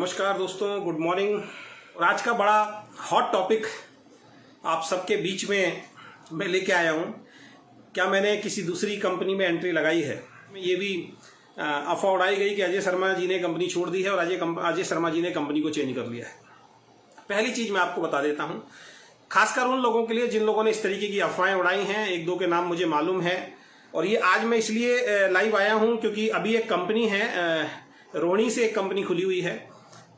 नमस्कार दोस्तों, good morning. और आज का बड़ा हॉट टॉपिक आप सबके बीच में मैं लेके आया हूँ। क्या मैंने किसी दूसरी कंपनी में एंट्री लगाई है? ये भी अफवाह उड़ाई गई कि अजय शर्मा जी ने कंपनी छोड़ दी है और अजय शर्मा जी ने कंपनी को चेंज कर लिया है। पहली चीज़ मैं आपको बता देता हूँ, खासकर उन लोगों के लिए जिन लोगों ने इस तरीके की अफवाहें उड़ाई हैं। एक दो के नाम मुझे मालूम है और ये आज मैं इसलिए लाइव आया हूँ क्योंकि अभी एक कंपनी है, रोहिणी से एक कंपनी खुली हुई है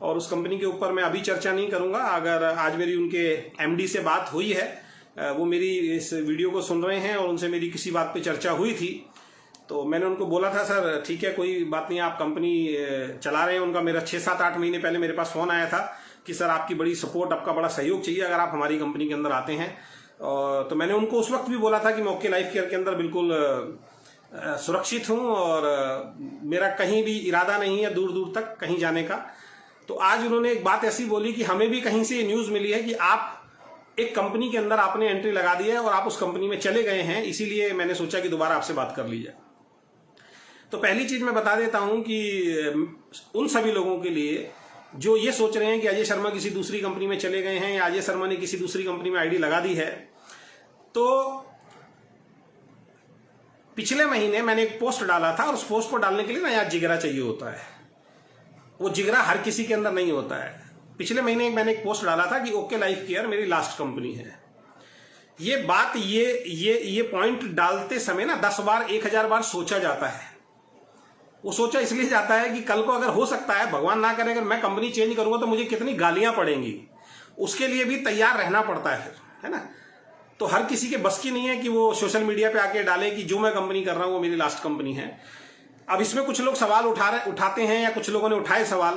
और उस कंपनी के ऊपर मैं अभी चर्चा नहीं करूंगा। अगर आज मेरी उनके एमडी से बात हुई है, वो मेरी इस वीडियो को सुन रहे हैं और उनसे मेरी किसी बात पे चर्चा हुई थी, तो मैंने उनको बोला था सर ठीक है कोई बात नहीं, आप कंपनी चला रहे हैं। उनका मेरा 6-7-8 महीने पहले मेरे पास फ़ोन आया था कि सर आपकी बड़ी सपोर्ट, आपका बड़ा सहयोग चाहिए अगर आप हमारी कंपनी के अंदर आते हैं। तो मैंने उनको उस वक्त भी बोला था कि मैं ओके लाइफ केयर के अंदर बिल्कुल सुरक्षित हूं और मेरा कहीं भी इरादा नहीं है दूर दूर तक कहीं जाने का। तो आज उन्होंने एक बात ऐसी बोली कि हमें भी कहीं से न्यूज़ मिली है कि आप एक कंपनी के अंदर आपने एंट्री लगा दी है और आप उस कंपनी में चले गए हैं, इसीलिए मैंने सोचा कि दोबारा आपसे बात कर ली जाए। तो पहली चीज़ मैं बता देता हूं कि उन सभी लोगों के लिए जो ये सोच रहे हैं कि अजय शर्मा किसी दूसरी कंपनी में चले गए हैं या अजय शर्मा ने किसी दूसरी कंपनी में आईडी लगा दी है, तो पिछले महीने मैंने एक पोस्ट डाला था और उस पोस्ट को डालने के लिए ना यार जिगरा चाहिए होता है। वो जिगरा हर किसी के अंदर नहीं होता है। पिछले महीने मैंने एक पोस्ट डाला था कि ओके लाइफ केयर मेरी लास्ट कंपनी है। ये बात ये पॉइंट डालते समय ना 10 बार 1000 बार सोचा जाता है। वो सोचा इसलिए जाता है कि कल को अगर हो सकता है, भगवान ना करे, अगर मैं कंपनी चेंज करूंगा तो मुझे कितनी गालियां पड़ेंगी, उसके लिए भी तैयार रहना पड़ता है फिर, है ना। तो हर किसी के बस की नहीं है कि वो सोशल मीडिया पे आके डाले कि जो मैं कंपनी कर रहा हूं वो मेरी लास्ट कंपनी है। अब इसमें कुछ लोग सवाल उठाते हैं या कुछ लोगों ने उठाए सवाल,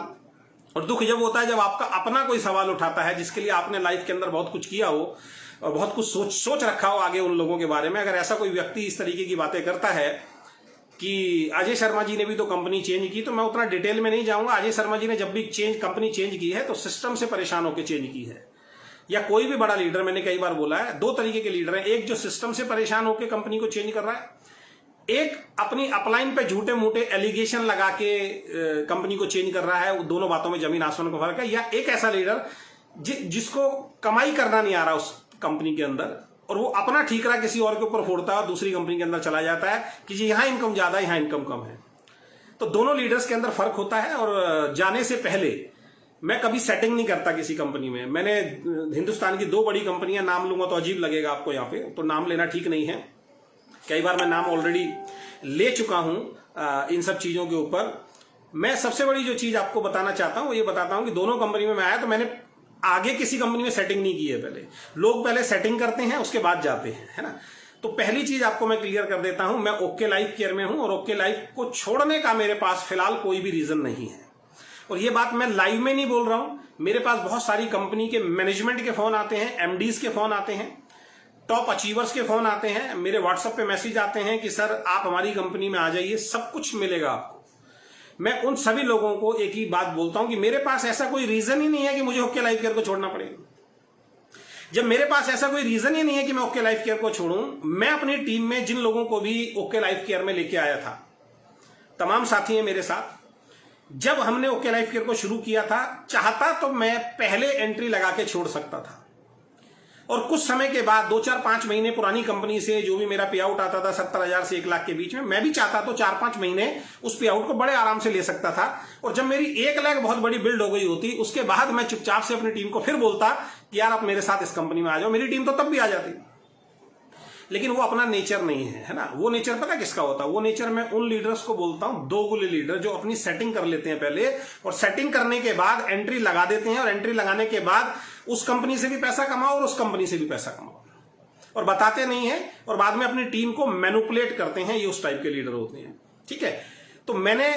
और दुख जब होता है जब आपका अपना कोई सवाल उठाता है जिसके लिए आपने लाइफ के अंदर बहुत कुछ किया हो और बहुत कुछ सोच रखा हो आगे उन लोगों के बारे में। अगर ऐसा कोई व्यक्ति इस तरीके की बातें करता है कि अजय शर्मा जी ने भी तो कंपनी चेंज की, तो मैं उतना डिटेल में नहीं जाऊंगा। अजय शर्मा जी ने जब भी कंपनी चेंज की है तो सिस्टम से परेशान होकर चेंज की है, या कोई भी बड़ा लीडर, मैंने कई बार बोला है, दो तरीके के लीडर हैं। एक जो सिस्टम से परेशान होकर कंपनी को चेंज कर रहा है, एक अपनी अपलाइन पे झूठे मूठे एलिगेशन लगा के कंपनी को चेंज कर रहा है। दोनों बातों में जमीन आसमान का फर्क है। या एक ऐसा लीडर जिसको कमाई करना नहीं आ रहा उस कंपनी के अंदर और वो अपना ठीकरा किसी और के ऊपर फोड़ता है और दूसरी कंपनी के अंदर चला जाता है कि जी यहां इनकम ज्यादा, यहां इनकम कम है। तो दोनों लीडर्स के अंदर फर्क होता है। और जाने से पहले मैं कभी सेटिंग नहीं करता किसी कंपनी में। मैंने हिंदुस्तान की 2 बड़ी कंपनियां, नाम लूंगा तो अजीब लगेगा आपको यहाँ पे, तो नाम लेना ठीक नहीं है। कई बार मैं नाम ऑलरेडी ले चुका हूं इन सब चीजों के ऊपर। मैं सबसे बड़ी जो चीज आपको बताना चाहता हूं वो ये बताता हूं कि दोनों कंपनी में मैं आया तो मैंने आगे किसी कंपनी में सेटिंग नहीं की है। पहले लोग पहले सेटिंग करते हैं उसके बाद जाते हैं, है ना। तो पहली चीज आपको मैं क्लियर कर देता हूं, मैं ओके लाइफ केयर में हूं और ओके लाइफ को छोड़ने का मेरे पास फिलहाल कोई भी रीजन नहीं है। और ये बात मैं लाइव में नहीं बोल रहा हूं, मेरे पास बहुत सारी कंपनी के मैनेजमेंट के फोन आते हैं, एमडीज के फोन आते हैं, टॉप अचीवर्स के फोन आते हैं, मेरे व्हाट्सएप पे मैसेज आते हैं कि सर आप हमारी कंपनी में आ जाइए, सब कुछ मिलेगा आपको। मैं उन सभी लोगों को एक ही बात बोलता हूं कि मेरे पास ऐसा कोई रीजन ही नहीं है कि मुझे ओके लाइफ केयर को छोड़ना पड़ेगा। जब मेरे पास ऐसा कोई रीजन ही नहीं है कि मैं ओके लाइफ केयर को छोड़ूं, मैं अपनी टीम में जिन लोगों को भी ओके लाइफ केयर में लेके आया था, तमाम साथी हैं मेरे साथ। जब हमने ओके लाइफ केयर को शुरू किया था, चाहता तो मैं पहले एंट्री लगा के छोड़ सकता था और कुछ समय के बाद 2-4-5 महीने पुरानी कंपनी से जो भी मेरा पे आउट आता था 70,000 से 1 लाख के बीच में, मैं भी चाहता तो 4-5 महीने उस पे आउट को बड़े आराम से ले सकता था। और जब मेरी 1 लाख बहुत बड़ी बिल्ड हो गई होती, उसके बाद मैं चुपचाप से अपनी टीम को फिर बोलता कि यार आप मेरे साथ इस कंपनी में आ जाओ। मेरी टीम तो तब भी आ जाती, लेकिन वो अपना नेचर नहीं है ना। वो नेचर पता किसका होता है? वो नेचर मैं उन लीडर्स को बोलता हूं, दोगुले लीडर, जो अपनी सेटिंग कर लेते हैं पहले और सेटिंग करने के बाद एंट्री लगा देते हैं और एंट्री लगाने के बाद उस कंपनी से भी पैसा कमाओ और उस कंपनी से भी पैसा कमाओ और बताते नहीं है और बाद में अपनी टीम को मैनिपुलेट करते हैं। ये उस टाइप के लीडर होते हैं, ठीक है। तो मैंने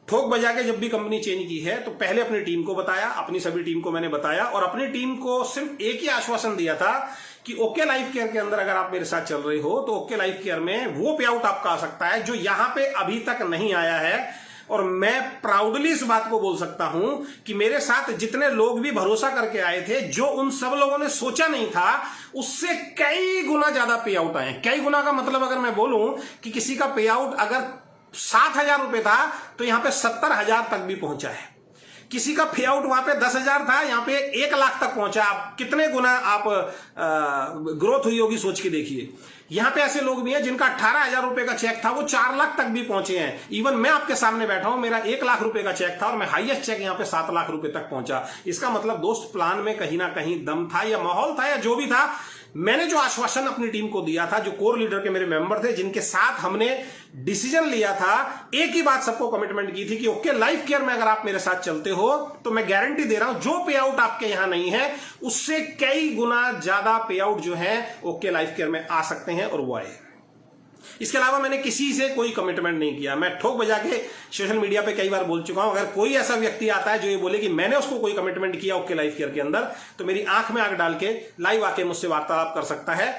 ठोक बजा के जब भी कंपनी चेंज की है तो पहले अपनी टीम को बताया, अपनी सभी टीम को मैंने बताया और अपनी टीम को सिर्फ एक ही आश्वासन दिया था कि ओके लाइफ केयर के अंदर अगर आप मेरे साथ चल रहे हो तो ओके लाइफ केयर में वो पे आउट आपका आ सकता है जो यहां पे अभी तक नहीं आया है। और मैं प्राउडली इस बात को बोल सकता हूं कि मेरे साथ जितने लोग भी भरोसा करके आए थे, जो उन सब लोगों ने सोचा नहीं था, उससे कई गुना ज्यादा पे आउट आए। कई गुना का मतलब अगर मैं बोलूं कि किसी का पे आउट अगर 7,000 रुपए था तो यहां पे 70,000 तक भी पहुंचा है। किसी का पे आउट वहां पे 10,000 था, यहाँ पे 1 लाख तक पहुंचा। आप कितने गुना आप ग्रोथ हुई होगी सोच के देखिए। यहाँ पे ऐसे लोग भी हैं जिनका 18,000 रुपए का चेक था, वो 4 लाख तक भी पहुंचे हैं। इवन मैं आपके सामने बैठा हूं, मेरा 1 लाख रुपए का चेक था और मैं हाईएस्ट चेक यहाँ पे 7 लाख रुपए तक पहुंचा। इसका मतलब दोस्त प्लान में कहीं ना कहीं दम था या माहौल था या जो भी था। मैंने जो आश्वासन अपनी टीम को दिया था, जो कोर लीडर के मेरे मेंबर थे, जिनके साथ हमने डिसीजन लिया था, एक ही बात सबको कमिटमेंट की थी कि ओके लाइफ केयर में अगर आप मेरे साथ चलते हो तो मैं गारंटी दे रहा हूं जो पे आउट आपके यहां नहीं है उससे कई गुना ज्यादा पे आउट जो है ओके लाइफ केयर में आ सकते हैं, और वो आए। इसके अलावा मैंने किसी से कोई कमिटमेंट नहीं किया। मैं ठोक बजा के सोशल मीडिया पे कई बार बोल चुका हूं, अगर कोई ऐसा व्यक्ति आता है जो ये बोले कि मैंने उसको कोई कमिटमेंट किया ओके लाइफ केयर के अंदर, तो मेरी आंख में आंख डाल के लाइव आके मुझसे वार्तालाप कर सकता है।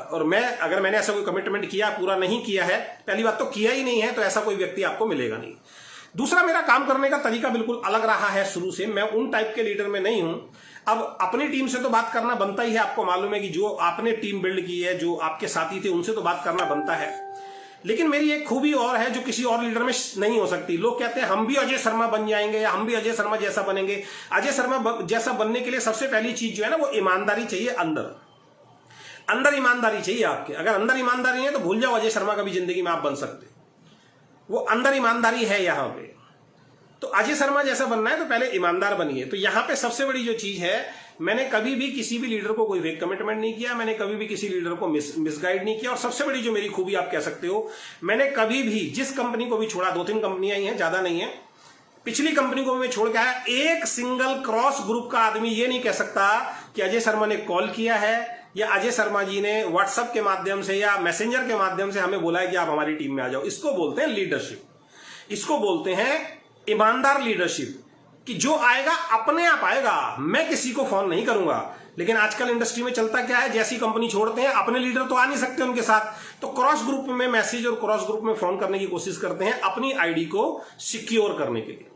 और मैं अगर मैंने ऐसा कोई कमिटमेंट किया, पूरा नहीं किया है, पहली बात तो किया ही नहीं है, तो ऐसा कोई व्यक्ति आपको मिलेगा नहीं। दूसरा, मेरा काम करने का तरीका बिल्कुल अलग रहा है शुरू से। मैं उन टाइप के लीडर में नहीं हूं। अब अपनी टीम से तो बात करना बनता ही है, आपको मालूम है कि जो आपने टीम बिल्ड की है, जो आपके साथी थे, उनसे तो बात करना बनता है। लेकिन मेरी एक खूबी और है जो किसी और लीडर में नहीं हो सकती। लोग कहते हैं हम भी अजय शर्मा बन जाएंगे या हम भी अजय शर्मा जैसा बनेंगे। अजय शर्मा जैसा बनने के लिए सबसे पहली चीज जो है ना, वो ईमानदारी चाहिए। अंदर ईमानदारी चाहिए आपके। अगर अंदर ईमानदारी नहीं है तो भूल जाओ अजय शर्मा का भी जिंदगी में आप बन सकते। वो अंदर ईमानदारी है यहां पे। तो अजय शर्मा जैसा बनना है तो पहले ईमानदार बनिए। तो यहां पे सबसे बड़ी जो चीज है, मैंने कभी भी किसी भी लीडर को कोई फेक कमिटमेंट नहीं किया, मैंने कभी भी किसी लीडर को मिसगाइड नहीं किया। और सबसे बड़ी जो मेरी खूबी आप कह सकते हो, मैंने कभी भी जिस कंपनी को भी छोड़ा, 2-3 कंपनियां ही हैं, ज्यादा नहीं है, पिछली कंपनी को मैं छोड़ के आया, एक सिंगल क्रॉस ग्रुप का आदमी ये नहीं कह सकता कि अजय शर्मा ने कॉल किया है या अजय शर्मा जी ने व्हाट्सएप के माध्यम से या मैसेंजर के माध्यम से हमें बोला है कि आप हमारी टीम में आ जाओ। इसको बोलते हैं लीडरशिप, इसको बोलते हैं ईमानदार लीडरशिप, कि जो आएगा अपने आप आएगा, मैं किसी को फोन नहीं करूंगा। लेकिन आजकल इंडस्ट्री में चलता क्या है, जैसी कंपनी छोड़ते हैं अपने लीडर तो आ नहीं सकते उनके साथ, तो क्रॉस ग्रुप में मैसेज और क्रॉस ग्रुप में फोन करने की कोशिश करते हैं अपनी आईडी को सिक्योर करने के लिए।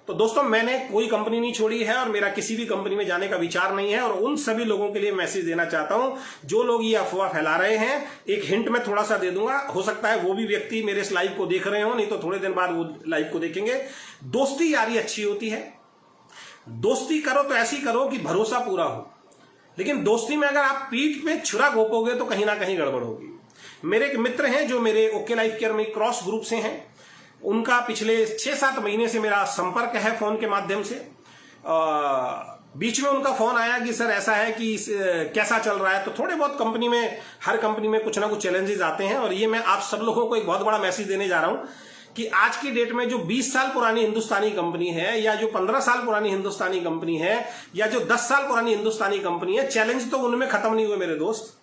तो दोस्तों, मैंने कोई कंपनी नहीं छोड़ी है और मेरा किसी भी कंपनी में जाने का विचार नहीं है। और उन सभी लोगों के लिए मैसेज देना चाहता हूं जो लोग ये अफवाह फैला रहे हैं। एक हिंट मैं थोड़ा सा दे दूंगा, हो सकता है वो भी व्यक्ति मेरे इस लाइव को देख रहे हो, नहीं तो थोड़े दिन बाद वो लाइव को देखेंगे। दोस्ती यारी अच्छी होती है, दोस्ती करो तो ऐसी करो कि भरोसा पूरा हो। लेकिन दोस्ती में अगर आप पीठ पे छुरा घोपोगे तो कहीं ना कहीं गड़बड़ होगी। मेरे एक मित्र हैं जो मेरे ओके लाइफ केयर में क्रॉस ग्रुप से हैं, उनका पिछले 6-7 महीने से मेरा संपर्क है फोन के माध्यम से। बीच में उनका फोन आया कि सर ऐसा है कि कैसा चल रहा है। तो थोड़े बहुत कंपनी में, हर कंपनी में कुछ ना कुछ चैलेंजेस आते हैं, और ये मैं आप सब लोगों को एक बहुत बड़ा मैसेज देने जा रहा हूं कि आज की डेट में जो 20 साल पुरानी हिंदुस्तानी कंपनी है, या जो 15 साल पुरानी हिंदुस्तानी कंपनी है, या जो 10 साल पुरानी हिंदुस्तानी कंपनी है, चैलेंज तो उनमें खत्म नहीं हुए मेरे दोस्त।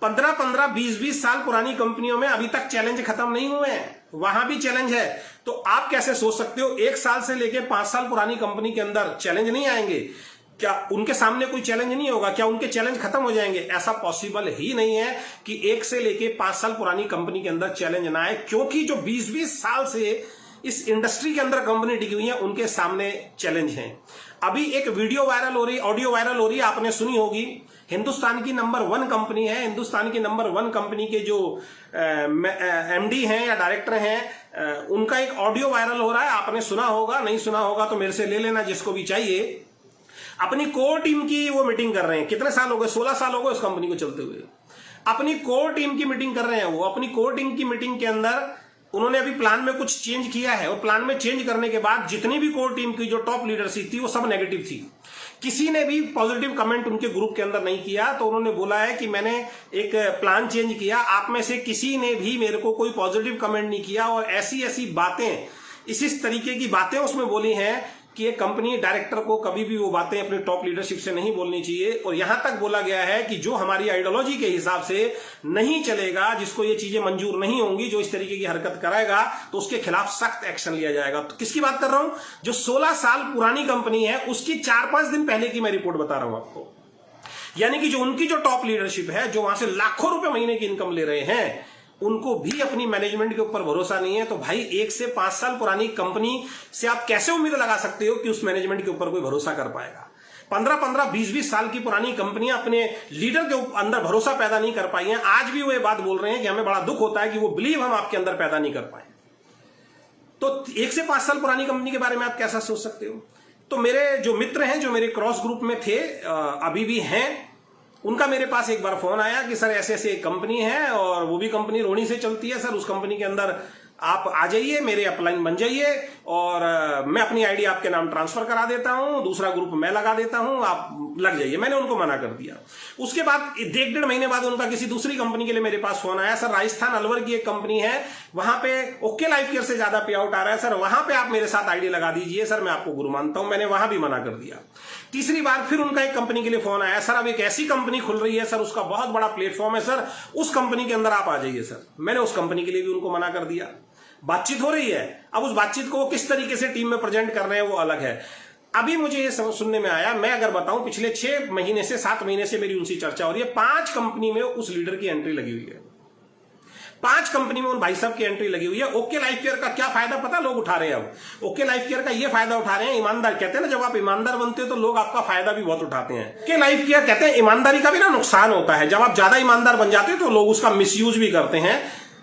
15-15, 20-20 साल पुरानी कंपनियों में अभी तक चैलेंज खत्म नहीं हुए हैं, वहां भी चैलेंज है। तो आप कैसे सोच सकते हो 1 साल से लेके 5 साल पुरानी कंपनी के अंदर चैलेंज नहीं आएंगे? क्या उनके सामने कोई चैलेंज नहीं होगा? क्या उनके चैलेंज खत्म हो जाएंगे? ऐसा पॉसिबल ही नहीं है कि 1 से लेके 5 साल पुरानी कंपनी के अंदर चैलेंज ना आए, क्योंकि जो 20-20 साल से इस इंडस्ट्री के अंदर कंपनी टिकी हुई है, उनके सामने चैलेंज हैं। अभी एक वीडियो वायरल हो रही, ऑडियो वायरल हो रही है, आपने सुनी होगी। हिंदुस्तान की नंबर 1 कंपनी है, हिंदुस्तान की नंबर 1 कंपनी के जो एमडी हैं या डायरेक्टर हैं, उनका एक ऑडियो वायरल हो रहा है। आपने सुना होगा, नहीं सुना होगा तो मेरे से ले लेना जिसको भी चाहिए। अपनी कोर टीम की वो मीटिंग कर रहे हैं। कितने साल हो गए? 16 साल हो गए उस कंपनी को चलते हुए। अपनी कोर टीम की मीटिंग कर रहे हैं वो। अपनी कोर टीम की मीटिंग के अंदर उन्होंने अभी प्लान में कुछ चेंज किया है, और प्लान में चेंज करने के बाद जितनी भी कोर टीम की जो टॉप लीडरशिप थी वो सब नेगेटिव थी। किसी ने भी पॉजिटिव कमेंट उनके ग्रुप के अंदर नहीं किया। तो उन्होंने बोला है कि मैंने एक प्लान चेंज किया, आप में से किसी ने भी मेरे को कोई पॉजिटिव कमेंट नहीं किया, और ऐसी ऐसी बातें, इस तरीके की बातें उसमें बोली हैं कि एक कंपनी डायरेक्टर को कभी भी वो बातें अपने टॉप लीडरशिप से नहीं बोलनी चाहिए। और यहां तक बोला गया है कि जो हमारी आइडियोलॉजी के हिसाब से नहीं चलेगा, जिसको ये चीजें मंजूर नहीं होंगी, जो इस तरीके की हरकत कराएगा, तो उसके खिलाफ सख्त एक्शन लिया जाएगा। तो किसकी बात कर रहा हूं? जो 16 साल पुरानी कंपनी है, उसकी 4-5 दिन पहले की मैं रिपोर्ट बता रहा हूं आपको। यानी कि जो उनकी जो टॉप लीडरशिप है, जो वहां से लाखों रुपए महीने की इनकम ले रहे हैं, उनको भी अपनी मैनेजमेंट के ऊपर भरोसा नहीं है। तो भाई 1 से 5 साल पुरानी कंपनी से आप कैसे उम्मीद लगा सकते हो कि उस मैनेजमेंट के ऊपर कोई भरोसा कर पाएगा? 15-15, 20-20 साल की पुरानी कंपनियां अपने लीडर के अंदर भरोसा पैदा नहीं कर पाई हैं। आज भी वो ये बात बोल रहे हैं कि हमें बड़ा दुख होता है कि वो बिलीव हम आपके अंदर पैदा नहीं कर पाए। तो 1 से 5 साल पुरानी कंपनी के बारे में आप कैसा सोच सकते हो? तो मेरे जो मित्र हैं, जो मेरे क्रॉस ग्रुप में थे, अभी भी हैं, उनका मेरे पास एक बार फोन आया कि सर ऐसे ऐसे एक कंपनी है और वो भी कंपनी रोहिणी से चलती है सर, उस कंपनी के अंदर आप आ जाइए, मेरे अपलाइन बन जाइए और मैं अपनी आईडी आपके नाम ट्रांसफर करा देता हूं, दूसरा ग्रुप मैं लगा देता हूं, आप लग जाइए। मैंने उनको मना कर दिया। उसके बाद 1-1.5 महीने बाद उनका किसी दूसरी कंपनी के लिए मेरे पास फोन आया, सर राजस्थान अलवर की एक कंपनी है, वहां पे ओके लाइफ केयर से ज्यादा पे आउट आ रहा है सर, वहां पे आप मेरे साथ आईडी लगा दीजिए सर, मैं आपको गुरु मानता हूं। मैंने वहां भी मना कर दिया। तीसरी बार फिर उनका एक कंपनी के लिए फोन आया, सर अब एक ऐसी कंपनी खुल रही है सर, उसका बहुत बड़ा प्लेटफॉर्म है सर, उस कंपनी के अंदर आप आ जाइए सर। मैंने उस कंपनी के लिए भी उनको मना कर दिया। बातचीत हो रही है, अब उस बातचीत को वो किस तरीके से टीम में प्रेजेंट कर रहे हैं वो अलग है। अभी मुझे ये सुनने में आया, मैं अगर बताऊं पिछले 6 महीने से 7 महीने से मेरी उनसे चर्चा हो रही है, 5 कंपनी में उस लीडर की एंट्री लगी हुई है, 5 कंपनी में उन भाई साहब की एंट्री लगी हुई है। ओके लाइफ केयर का क्या फायदा पता लोग उठा रहे हैं? अब ओके लाइफ केयर का ये फायदा उठा रहे हैं, ईमानदार कहते हैं ना, जब आप ईमानदार बनते हो तो लोग आपका फायदा भी बहुत उठाते हैं। ओके लाइफ केयर कहते हैं ईमानदारी का भी ना नुकसान होता है, जब आप ज्यादा ईमानदार बन जाते हैं तो लोग उसका मिसयूज भी करते हैं।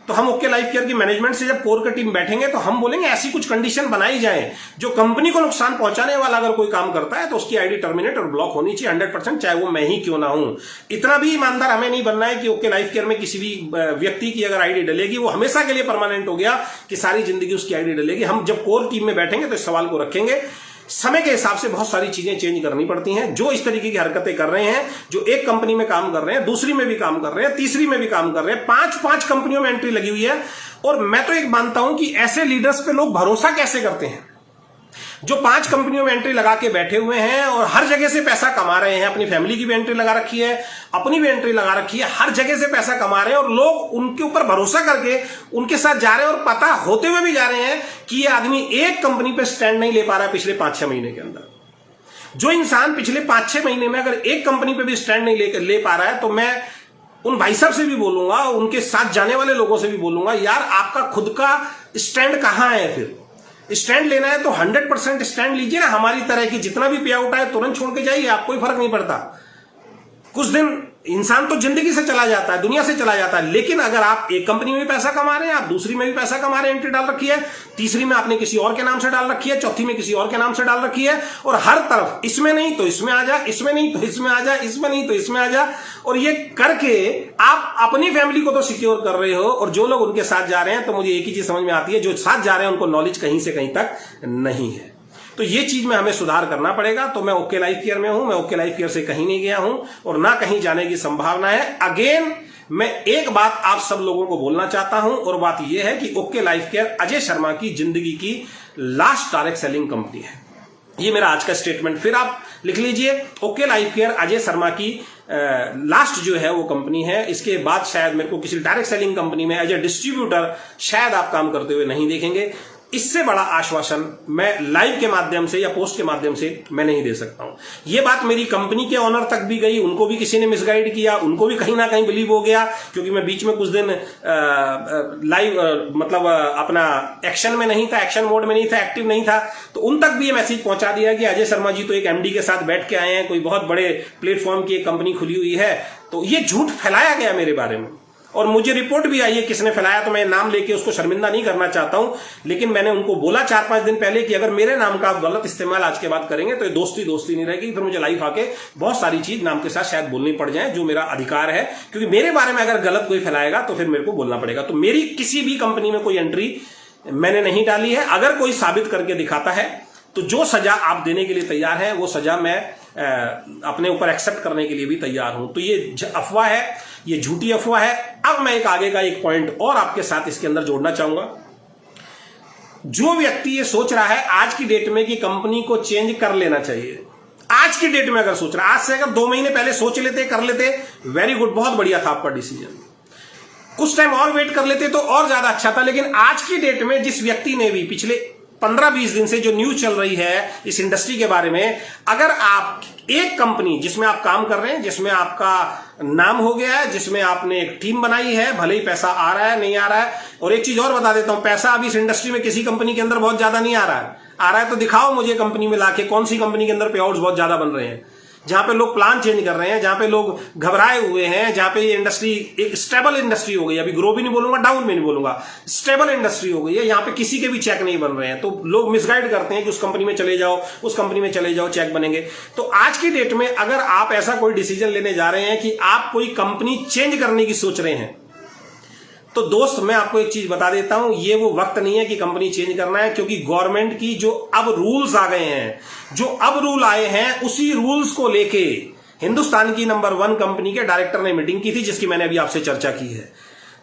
तो हम ओके लाइफ केयर की मैनेजमेंट से जब कोर की टीम बैठेंगे तो हम बोलेंगे ऐसी कुछ कंडीशन बनाई जाए जो कंपनी को नुकसान पहुंचाने वाला अगर कोई काम करता है तो उसकी आईडी टर्मिनेट और ब्लॉक होनी चाहिए 100%, चाहे वो मैं ही क्यों ना हूं। इतना भी ईमानदार हमें नहीं बनना है कि ओके लाइफ केयर में किसी भी व्यक्ति की अगर आईडी डलेगी वो हमेशा के लिए परमानेंट हो गया कि सारी जिंदगी उसकी आईडी डलेगी। हम जब कोर टीम में बैठेंगे तो इस सवाल को रखेंगे। समय के हिसाब से बहुत सारी चीजें चेंज करनी पड़ती हैं। जो इस तरीके की हरकतें कर रहे हैं, जो एक कंपनी में काम कर रहे हैं, दूसरी में भी काम कर रहे हैं, तीसरी में भी काम कर रहे हैं, 5 कंपनियों में एंट्री लगी हुई है। और मैं तो एक मानता हूं कि ऐसे लीडर्स पे लोग भरोसा कैसे करते हैं जो 5 कंपनियों में एंट्री लगा के बैठे हुए हैं और हर जगह से पैसा कमा रहे हैं। अपनी फैमिली की भी एंट्री लगा रखी है, अपनी भी एंट्री लगा रखी है, हर जगह से पैसा कमा रहे हैं और लोग उनके ऊपर भरोसा करके उनके साथ जा रहे हैं और पता होते हुए भी जा रहे हैं कि ये आदमी एक कंपनी पे स्टैंड नहीं ले पा रहा है पिछले 5-6 महीने के अंदर। जो इंसान पिछले 5-6 महीने में अगर एक कंपनी पे भी स्टैंड नहीं ले पा रहा है तो मैं उन भाई साहब से भी बोलूंगा, उनके साथ जाने वाले लोगों से भी बोलूंगा, यार आपका खुद का स्टैंड कहां है? फिर स्टैंड लेना है तो 100% स्टैंड लीजिए ना। हमारी तरह की जितना भी पे आउट आए तुरंत छोड़ के जाइए, आपको कोई फर्क नहीं पड़ता। कुछ दिन इंसान तो जिंदगी से चला जाता है, दुनिया से चला जाता है, लेकिन अगर आप एक कंपनी में भी पैसा कमा रहे हैं, आप दूसरी में भी पैसा कमा रहे हैं, एंट्री डाल रखी है, तीसरी में आपने किसी और के नाम से डाल रखी है, चौथी में किसी और के नाम से डाल रखी है, और हर तरफ इसमें नहीं तो इसमें आ जा, इसमें नहीं तो इसमें आ जा, इसमें नहीं तो इसमें आ जा, और ये करके आप अपनी फैमिली को तो सिक्योर कर रहे हो और जो लोग उनके साथ जा रहे हैं, तो मुझे एक ही चीज समझ में आती है, जो साथ जा रहे हैं उनको नॉलेज कहीं से कहीं तक नहीं है। तो ये चीज में हमें सुधार करना पड़ेगा। तो मैं ओके लाइफ केयर में हूं, मैं ओके लाइफ केयर से कहीं नहीं गया हूं और ना कहीं जाने की संभावना है। अगेन मैं एक बात आप सब लोगों को बोलना चाहता हूं और बात यह है कि okay life care Ajay Sharma की जिंदगी की लास्ट डायरेक्ट सेलिंग कंपनी है। ये मेरा आज का स्टेटमेंट फिर आप लिख लीजिए। Okay life care Ajay Sharma की लास्ट जो है वो कंपनी है। इसके बाद शायद मेरे को किसी डायरेक्ट सेलिंग कंपनी में एज ए डिस्ट्रीब्यूटर शायद आप काम करते हुए नहीं देखेंगे। इससे बड़ा आश्वासन मैं लाइव के माध्यम से या पोस्ट के माध्यम से मैं नहीं दे सकता हूं। यह बात मेरी कंपनी के ऑनर तक भी गई, उनको भी किसी ने मिसगाइड किया, उनको भी कहीं ना कहीं बिलीव हो गया, क्योंकि मैं बीच में कुछ दिन लाइव मतलब अपना एक्शन में नहीं था, एक्शन मोड में नहीं था, एक्टिव नहीं था, तो उन तक भी ये मैसेज पहुंचा दिया कि अजय शर्मा जी तो एक एमडी के साथ बैठ के आए हैं, कोई बहुत बड़े प्लेटफॉर्म की एक कंपनी खुली हुई है। तो ये झूठ फैलाया गया मेरे बारे में और मुझे रिपोर्ट भी आई है किसने फैलाया, तो मैं नाम लेके उसको शर्मिंदा नहीं करना चाहता हूं, लेकिन मैंने उनको बोला 4-5 दिन पहले कि अगर मेरे नाम का आप गलत इस्तेमाल आज के बाद करेंगे तो ये दोस्ती नहीं रहेगी। फिर मुझे लाइव आके बहुत सारी चीज नाम के साथ शायद बोलनी पड़ जाए, जो मेरा अधिकार है, क्योंकि मेरे बारे में अगर गलत कोई फैलाएगा तो फिर मेरे को बोलना पड़ेगा। तो मेरी किसी भी कंपनी में कोई एंट्री मैंने नहीं डाली है। अगर कोई साबित करके दिखाता है तो जो सजा आप देने के लिए तैयार है वो सजा मैं अपने ऊपर एक्सेप्ट करने के लिए भी तैयार हूं। तो ये अफवाह है, ये झूठी अफवाह है। अब मैं एक आगे का एक पॉइंट और आपके साथ इसके अंदर जोड़ना चाहूंगा। जो व्यक्ति ये सोच रहा है आज की डेट में कि कंपनी को चेंज कर लेना चाहिए, आज की डेट में अगर सोच रहा है, आज से अगर 2 महीने पहले सोच लेते, कर लेते, वेरी गुड, बहुत बढ़िया था आपका डिसीजन। कुछ टाइम और वेट कर लेते तो और ज्यादा अच्छा था। लेकिन आज की डेट में जिस व्यक्ति ने भी पिछले 15-20 दिन से जो न्यूज चल रही है इस इंडस्ट्री के बारे में, अगर आप एक कंपनी जिसमें आप काम कर रहे हैं, जिसमें आपका नाम हो गया है, जिसमें आपने एक टीम बनाई है, भले ही पैसा आ रहा है नहीं आ रहा है, और एक चीज और बता देता हूं, पैसा अभी इस इंडस्ट्री में किसी कंपनी के अंदर बहुत ज्यादा नहीं आ रहा है। आ रहा है तो दिखाओ मुझे कंपनी में लाके कौन सी कंपनी के अंदर पे आउट्स बहुत ज्यादा बन रहे हैं। जहां पे लोग प्लान चेंज कर रहे हैं, जहां पे लोग घबराए हुए हैं, जहां पे ये इंडस्ट्री एक स्टेबल इंडस्ट्री हो गई, अभी ग्रो भी नहीं बोलूंगा, डाउन भी नहीं बोलूंगा, स्टेबल इंडस्ट्री हो गई है, यहां पे किसी के भी चेक नहीं बन रहे हैं, तो लोग मिसगाइड करते हैं कि उस कंपनी में चले जाओ, उस कंपनी में चले जाओ, चेक बनेंगे। तो आज की डेट में अगर आप ऐसा कोई डिसीजन लेने जा रहे हैं कि आप कोई कंपनी चेंज करने की सोच रहे हैं, तो दोस्त मैं आपको एक चीज बता देता हूं, ये वो वक्त नहीं है कि कंपनी चेंज करना है, क्योंकि गवर्नमेंट की जो अब रूल्स आ गए हैं, जो अब रूल आए हैं, उसी रूल्स को लेके हिंदुस्तान की नंबर 1 कंपनी के डायरेक्टर ने मीटिंग की थी, जिसकी मैंने अभी आपसे चर्चा की है,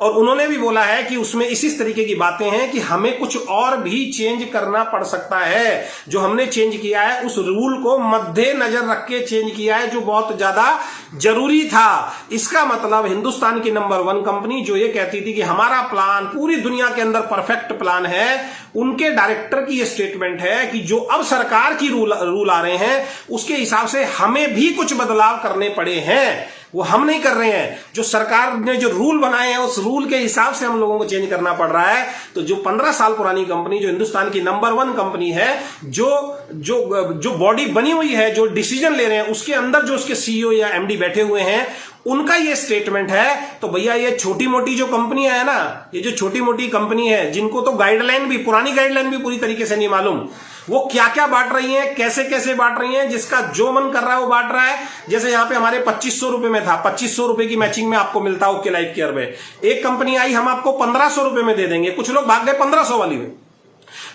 और उन्होंने भी बोला है कि उसमें इसी तरीके की बातें हैं कि हमें कुछ और भी चेंज करना पड़ सकता है। जो हमने चेंज किया है उस रूल को मद्देनजर रख के चेंज किया है, जो बहुत ज्यादा जरूरी था। इसका मतलब हिंदुस्तान की नंबर 1 कंपनी जो ये कहती थी कि हमारा प्लान पूरी दुनिया के अंदर परफेक्ट प्लान है, उनके डायरेक्टर की ये स्टेटमेंट है कि जो अब सरकार की रूल आ रहे हैं उसके हिसाब से हमें भी कुछ बदलाव करने पड़े हैं, वो हम नहीं कर रहे हैं। जो सरकार ने जो रूल बनाए हैं उस रूल के हिसाब से हम लोगों को चेंज करना पड़ रहा है। तो जो 15 साल पुरानी कंपनी, जो हिंदुस्तान की नंबर 1 कंपनी है, जो बॉडी बनी हुई है, जो डिसीजन ले रहे हैं, उसके अंदर जो उसके सीईओ या एमडी बैठे हुए हैं, उनका ये स्टेटमेंट है। तो भैया ये छोटी मोटी जो कंपनियां है ना, ये जो छोटी मोटी कंपनी है, जिनको तो गाइडलाइन भी, पुरानी गाइडलाइन भी पूरी तरीके से नहीं मालूम, वो क्या क्या बांट रही हैं, कैसे कैसे बांट रही हैं, जिसका जो मन कर रहा है वो बांट रहा है। जैसे यहां पे हमारे 2500 रुपए में था, 2500 रुपए की मैचिंग में आपको मिलता है ओके लाइफ केयर में। एक कंपनी आई, हम आपको 1500 रुपए में दे देंगे, कुछ लोग भाग गए 1500 वाली में,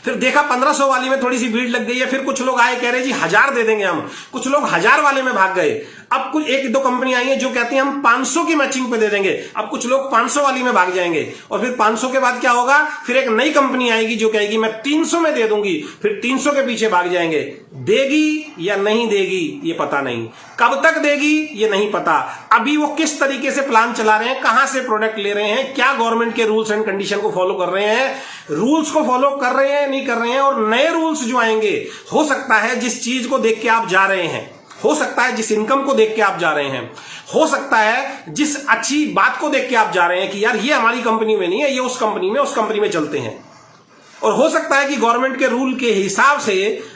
फिर देखा 1500 वाली में थोड़ी सी भीड़ लग गई है, फिर कुछ लोग आए कह रहे जी 1000 दे देंगे हम, कुछ लोग 1000 वाले में भाग गए। अब कुछ 1-2 कंपनी आई है जो कहती हैं हम 500 की मैचिंग पे दे देंगे, अब कुछ लोग 500 वाली में भाग जाएंगे। और फिर 500 के बाद क्या होगा, फिर एक नई कंपनी आएगी जो कहेगी मैं 300 में दे दूंगी, फिर 300 के पीछे भाग जाएंगे। देगी या नहीं देगी ये पता नहीं, कब तक देगी ये नहीं पता, अभी वो किस तरीके से प्लान चला रहे हैं, कहां से प्रोडक्ट ले रहे हैं, क्या गवर्नमेंट के रूल्स एंड कंडीशन को फॉलो कर रहे हैं, रूल्स को फॉलो कर रहे हैं नहीं कर रहे हैं। और नए रूल्स जो आएंगे, हो सकता है जिस चीज को देख के आप जा रहे हैं, हो सकता है जिस इनकम को देख के आप जा रहे हैं, हो सकता है जिस अच्छी बात को देख के आप जा रहे हैं कि यार ये हमारी कंपनी में नहीं है, ये उस कंपनी में चलते हैं, और हो सकता है कि गवर्नमेंट के रूल के हिसाब से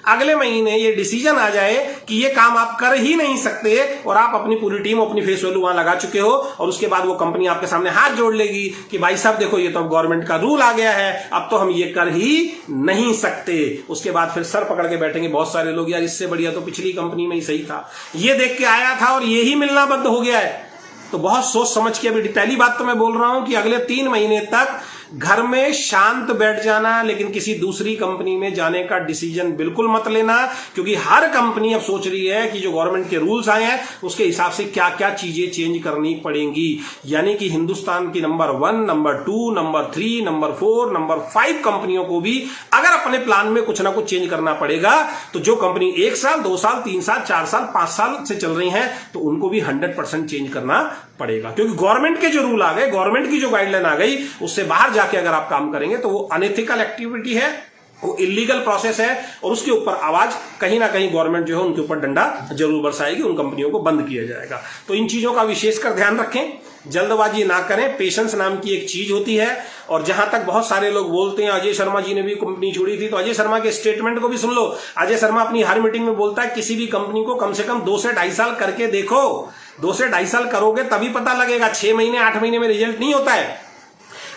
अगले महीने ये डिसीजन आ जाए कि ये काम आप कर ही नहीं सकते, और आप अपनी पूरी टीम, अपनी फेस वैल्यू वहां लगा चुके हो, और उसके बाद वो कंपनी आपके सामने हाथ जोड़ लेगी कि भाई साहब देखो ये तो अब गवर्नमेंट का रूल आ गया है, अब तो हम ये कर ही नहीं सकते। उसके बाद फिर सर पकड़ के बैठेंगे बहुत सारे लोग, यार इससे बढ़िया तो पिछली कंपनी में ही सही था, ये देख के आया था और ये ही मिलना बंद हो गया है। तो बहुत सोच समझ के, अभी पहली बात तो मैं बोल रहा हूं कि अगले 3 महीने तक घर में शांत बैठ जाना, लेकिन किसी दूसरी कंपनी में जाने का डिसीजन बिल्कुल मत लेना, क्योंकि हर कंपनी अब सोच रही है कि जो गवर्नमेंट के रूल्स आए हैं उसके हिसाब से क्या क्या चीजें चेंज करनी पड़ेंगी। यानी कि हिंदुस्तान की number 1, number 2, number 3, number 4, number 5 कंपनियों को भी अगर अपने प्लान में कुछ ना कुछ चेंज करना पड़ेगा, तो जो कंपनी 1 साल, 2 साल, 3 साल, 4 साल, 5 साल से चल रही है, तो उनको भी 100% चेंज करना पड़ेगा। क्योंकि गवर्नमेंट के जो रूल आ गए, गवर्नमेंट की जो गाइडलाइन आ गई, उससे बाहर जाके अगर आप काम करेंगे तो वो अनएथिकल एक्टिविटी है, वो इलीगल प्रोसेस है, और उसके ऊपर आवाज कहीं ना कहीं गवर्नमेंट जो है उनके ऊपर डंडा जरूर बरसाएगी, उन कंपनियों को बंद किया जाएगा। तो इन चीजों का विशेषकर ध्यान रखें, जल्दबाजी ना करें, पेशेंस नाम की एक चीज होती है। और जहां तक बहुत सारे लोग बोलते हैं अजय शर्मा जी ने भी कंपनी छोड़ी थी, तो अजय शर्मा के स्टेटमेंट को भी सुन लो। अजय शर्मा अपनी हर मीटिंग में बोलता है किसी भी कंपनी को कम से कम 2 से 2.5 साल करके देखो, 2 से 2.5 साल करोगे तभी पता लगेगा, 6 महीने 8 महीने में रिजल्ट नहीं होता है।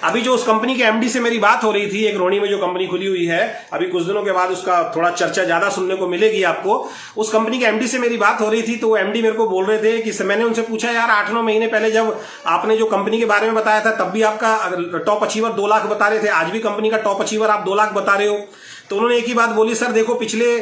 अभी जो उस कंपनी के एमडी से मेरी बात हो रही थी, एक रोहिणी में जो कंपनी खुली हुई है, अभी कुछ दिनों के बाद उसका थोड़ा चर्चा ज्यादा सुनने को मिलेगी आपको। उस कंपनी के एमडी से मेरी बात हो रही थी, तो वो एमडी मेरे को बोल रहे थे कि मैंने उनसे पूछा यार 8-9 महीने पहले जब आपने जो कंपनी के बारे में बताया था तब भी आपका टॉप अचीवर 2 लाख बता रहे थे, आज भी कंपनी का टॉप अचीवर आप 2 लाख बता रहे हो। तो उन्होंने एक ही बात बोली, सर देखो पिछले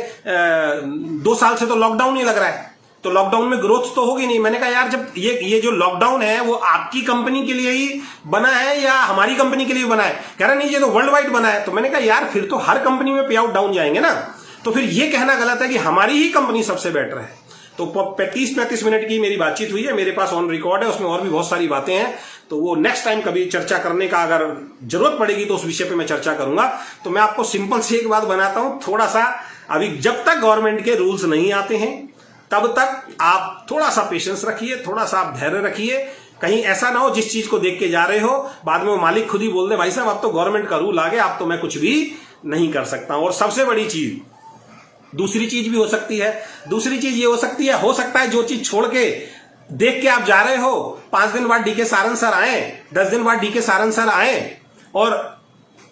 2 साल से तो लॉकडाउन ही लग रहा है, तो लॉकडाउन में ग्रोथ तो होगी नहीं। मैंने कहा यार जब ये जो लॉकडाउन है वो आपकी कंपनी के लिए ही बना है या हमारी कंपनी के लिए बना है? कह रहा नहीं ये तो वर्ल्ड वाइड बना है। तो मैंने कहा यार फिर तो हर कंपनी में पे आउट डाउन जाएंगे ना, तो फिर ये कहना गलत है कि हमारी ही कंपनी सबसे बेटर है। तो 30-35 मिनट की मेरी बातचीत हुई है, मेरे पास ऑन रिकॉर्ड है, उसमें और भी बहुत सारी बातें हैं, तो वो नेक्स्ट टाइम कभी चर्चा करने का अगर जरूरत पड़ेगी तो उस विषय पे मैं चर्चा करूंगा। तो मैं आपको सिंपल से एक बात बनाता हूं, थोड़ा सा अभी जब तक गवर्नमेंट के रूल्स नहीं आते हैं तब तक आप थोड़ा सा पेशेंस रखिए, थोड़ा सा आप धैर्य रखिए। कहीं ऐसा ना हो जिस चीज को देख के जा रहे हो बाद में वो मालिक खुद ही बोल दे भाई साहब अब तो गवर्नमेंट का रूल आ गया, अब तो मैं कुछ भी नहीं कर सकता हूं। और सबसे बड़ी चीज दूसरी चीज भी हो सकती है। दूसरी चीज ये हो सकता है जो चीज छोड़ के देख के आप जा रहे हो, 5 दिन बाद डीके सारन सर आए, 10 दिन बाद डीके सारन सर आए और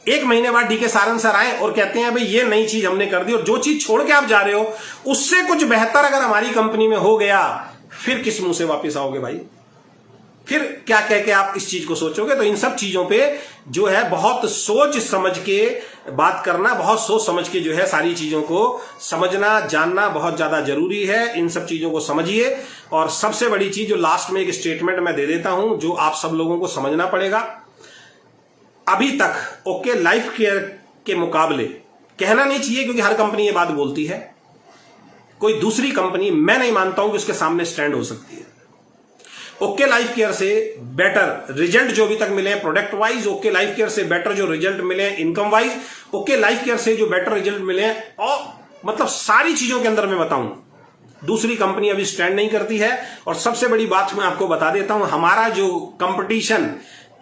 1 महीने बाद डीके सारन सर आए और कहते हैं भाई ये नई चीज हमने कर दी, और जो चीज छोड़ के आप जा रहे हो उससे कुछ बेहतर अगर हमारी कंपनी में हो गया, फिर किस मुंह से वापस आओगे भाई? फिर क्या कह के आप इस चीज को सोचोगे? तो इन सब चीजों पे जो है बहुत सोच समझ के बात करना, बहुत सोच समझ के जो है सारी चीजों को समझना जानना बहुत ज्यादा जरूरी है। इन सब चीजों को समझिए। और सबसे बड़ी चीज जो लास्ट में एक स्टेटमेंट मैं दे देता हूं जो आप सब लोगों को समझना पड़ेगा, अभी तक ओके लाइफ केयर के मुकाबले, कहना नहीं चाहिए क्योंकि हर कंपनी ये बात बोलती है, कोई दूसरी कंपनी मैं नहीं मानता हूं कि उसके सामने स्टैंड हो सकती है। ओके लाइफ केयर से बेटर रिजल्ट जो अभी तक मिले हैं product wise, okay life care से बेटर जो रिजल्ट मिले हैं income wise, okay life care से जो बेटर रिजल्ट मिले हैं, और मतलब सारी चीजों के अंदर मैं बताऊं दूसरी कंपनी अभी स्टैंड नहीं करती है। और सबसे बड़ी बात मैं आपको बता देता हूं, हमारा जो कंपटीशन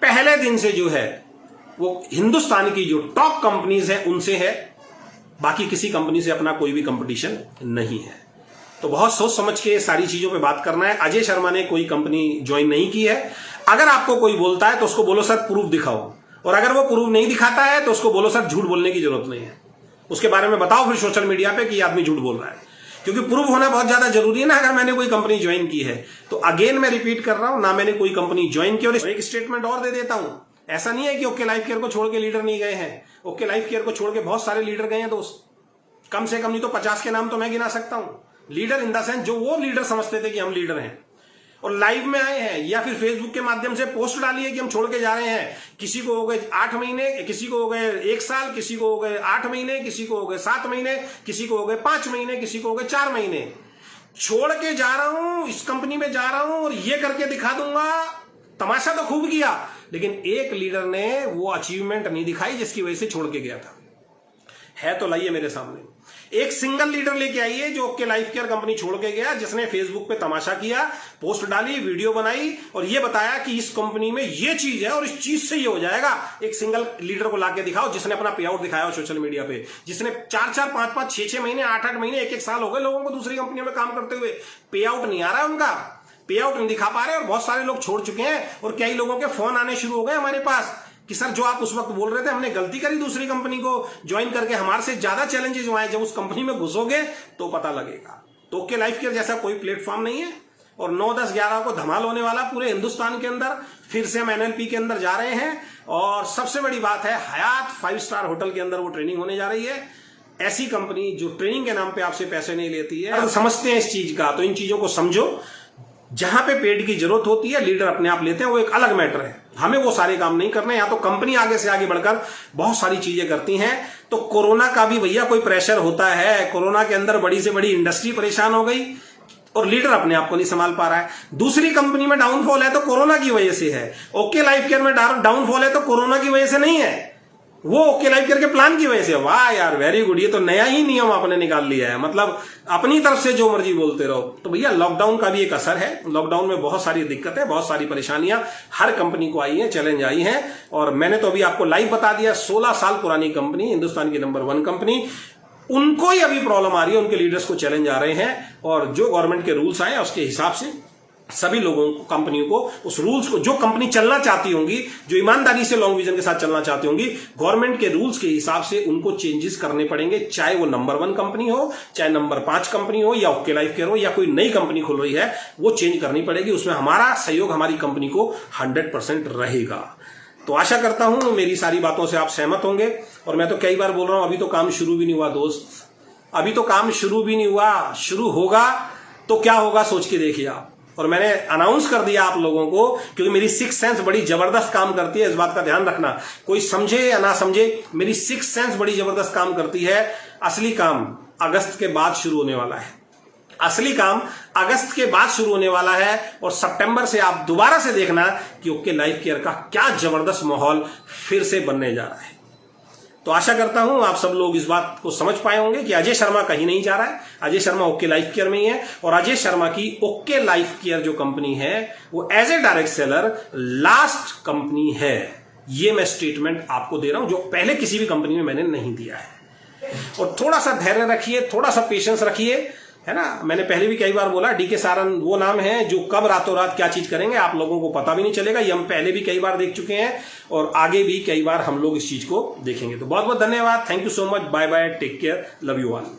पहले दिन से जो है वो हिंदुस्तान की जो टॉप कंपनीज है उनसे है, बाकी किसी कंपनी से अपना कोई भी कंपटीशन नहीं है। तो बहुत सोच समझ के सारी चीजों पे बात करना है। अजय शर्मा ने कोई कंपनी ज्वाइन नहीं की है। अगर आपको कोई बोलता है तो उसको बोलो सर प्रूफ दिखाओ, और अगर वो प्रूफ नहीं दिखाता है तो उसको बोलो सर झूठ बोलने की जरूरत नहीं है, उसके बारे में बताओ फिर सोशल मीडिया पे कि ये आदमी झूठ बोल रहा है, क्योंकि प्रूफ होना बहुत ज्यादा जरूरी है ना। अगर मैंने कोई कंपनी ज्वाइन की है तो अगेन मैं रिपीट कर रहा हूं, ना मैंने कोई कंपनी ज्वाइन की। और एक स्टेटमेंट और दे देता हूं, ऐसा नहीं है कि ओके लाइफ केयर को छोड़ के लीडर नहीं गए हैं, ओके लाइफ केयर को छोड़ के बहुत सारे लीडर गए हैं दोस्त, कम से कम नहीं तो 50 के नाम तो मैं गिना सकता हूं। लीडर इन द सेंस जो वो लीडर समझते थे कि हम लीडर हैं और लाइव में आए हैं, या फिर फेसबुक के माध्यम से पोस्ट डाली है कि हम छोड़ के जा रहे हैं। किसी को हो गए 8 महीने, किसी को हो गए 1 साल, किसी को हो गए 8 महीने, किसी को हो गए 7 महीने, किसी को हो गए 5 महीने, किसी को हो गए 4 महीने। छोड़ के जा रहा हूं, इस कंपनी में जा रहा हूं और ये करके दिखा दूंगा। तमाशा तो खूब किया, लेकिन एक लीडर ने वो अचीवमेंट नहीं दिखाई जिसकी वजह से छोड़ के गया था। है तो लाइए मेरे सामने, एक सिंगल लीडर लेके आइए जो ओके लाइफ केयर कंपनी छोड़ के गया, जिसने फेसबुक पे तमाशा किया, पोस्ट डाली, वीडियो बनाई और ये बताया कि इस कंपनी में ये चीज है और इस चीज से ये हो जाएगा। एक सिंगल लीडर को लाके दिखाओ जिसने अपना पे आउट दिखाया सोशल मीडिया पे, जिसने 4-4, 5-5, 6-6 महीने, 8-8 महीने, 1-1 साल हो गए लोगों को दूसरी कंपनियों में काम करते हुए, पे आउट नहीं आ रहा है उनका, पे आउट नहीं दिखा पा रहे और बहुत सारे लोग छोड़ चुके हैं। और कई लोगों के फोन आने शुरू हो गए हमारे पास कि सर जो आप उस वक्त बोल रहे थे हमने गलती करी दूसरी कंपनी को ज्वाइन करके, हमारे से ज्यादा चैलेंजेस आए, जब उस कंपनी में घुसोगे तो पता लगेगा। तो ओके लाइफ केयर जैसा कोई प्लेटफॉर्म नहीं है। और 9, 10, 11 को धमाल होने वाला पूरे हिंदुस्तान के अंदर। फिर से हम एनएलपी के अंदर जा रहे हैं और सबसे बड़ी बात है हयात 5 स्टार होटल के अंदर वो ट्रेनिंग होने जा रही है। ऐसी कंपनी जो ट्रेनिंग के नाम पे आपसे पैसे नहीं लेती है। अगर समझते हैं इस चीज का तो इन चीजों को समझो। जहां पे पेड की जरूरत होती है लीडर अपने आप लेते हैं, वो एक अलग मैटर है। हमें वो सारे काम नहीं करने। या तो कंपनी आगे से आगे बढ़कर बहुत सारी चीजें करती हैं। तो कोरोना का भी भैया कोई प्रेशर होता है। कोरोना के अंदर बड़ी से बड़ी इंडस्ट्री परेशान हो गई और लीडर अपने आप को नहीं संभाल पा रहा है। दूसरी कंपनी में डाउनफॉल है तो कोरोना की वजह से है। ओके लाइफ केयर में डाउनफॉल है तो कोरोना की वजह से नहीं है, वो ओके लाइफ केयर के प्लान की वजह से। वाह यार, वेरी गुड, ये तो नया ही नियम आपने निकाल लिया है। मतलब अपनी तरफ से जो मर्जी बोलते रहो। तो भैया लॉकडाउन का भी एक असर है। लॉकडाउन में बहुत सारी दिक्कतें, बहुत सारी परेशानियां हर कंपनी को आई हैं, चैलेंज आई हैं। और मैंने तो अभी आपको लाइव बता दिया, 16 साल पुरानी कंपनी, हिंदुस्तान की नंबर 1 कंपनी, उनको ही अभी प्रॉब्लम आ रही है, उनके लीडर्स को चैलेंज आ रहे हैं। और जो गवर्नमेंट के रूल्स आए उसके हिसाब से सभी लोगों को, कंपनियों को उस रूल्स को, जो कंपनी चलना चाहती होंगी, जो ईमानदारी से लॉन्ग विजन के साथ चलना चाहती होंगी, गवर्नमेंट के रूल्स के हिसाब से उनको चेंजेस करने पड़ेंगे। चाहे वो नंबर 1 कंपनी हो, चाहे नंबर 5 कंपनी हो, या ओके लाइफ केयर हो, या कोई नई कंपनी खुल रही है, वो चेंज करनी पड़ेगी। उसमें हमारा सहयोग हमारी कंपनी को 100% रहेगा। तो आशा करता हूं मेरी सारी बातों से आप सहमत होंगे। और मैं तो कई बार बोल रहा हूं, अभी तो काम शुरू भी नहीं हुआ दोस्त, अभी तो काम शुरू भी नहीं हुआ। शुरू होगा तो क्या होगा सोच के देखिए आप। और मैंने अनाउंस कर दिया आप लोगों को, क्योंकि मेरी 6th सेंस बड़ी जबरदस्त काम करती है, इस बात का ध्यान रखना। कोई समझे या ना समझे, मेरी 6th सेंस बड़ी जबरदस्त काम करती है। असली काम अगस्त के बाद शुरू होने वाला है। असली काम अगस्त के बाद शुरू होने वाला है। और सितंबर से आप दोबारा से देखना कि ओके लाइफ केयर का क्या जबरदस्त माहौल फिर से बनने जा रहा है। तो आशा करता हूं आप सब लोग इस बात को समझ पाए होंगे कि अजय शर्मा कहीं नहीं जा रहा है। Ajay Sharma okay life care में ही है। और अजय शर्मा की ओके लाइफ केयर जो कंपनी है वो as a direct seller last company है। ये मैं स्टेटमेंट आपको दे रहा हूं जो पहले किसी भी कंपनी में मैंने नहीं दिया है। और थोड़ा सा धैर्य रखिए, थोड़ा सा पेशेंस रखिए, है ना। मैंने पहले भी कई बार बोला, डीके सारन वो नाम है जो कब रातों रात क्या चीज करेंगे आप लोगों को पता भी नहीं चलेगा। ये हम पहले भी कई बार देख चुके हैं और आगे भी कई बार हम लोग इस चीज को देखेंगे। तो बहुत बहुत धन्यवाद, thank you so much, bye bye, take care, love you all.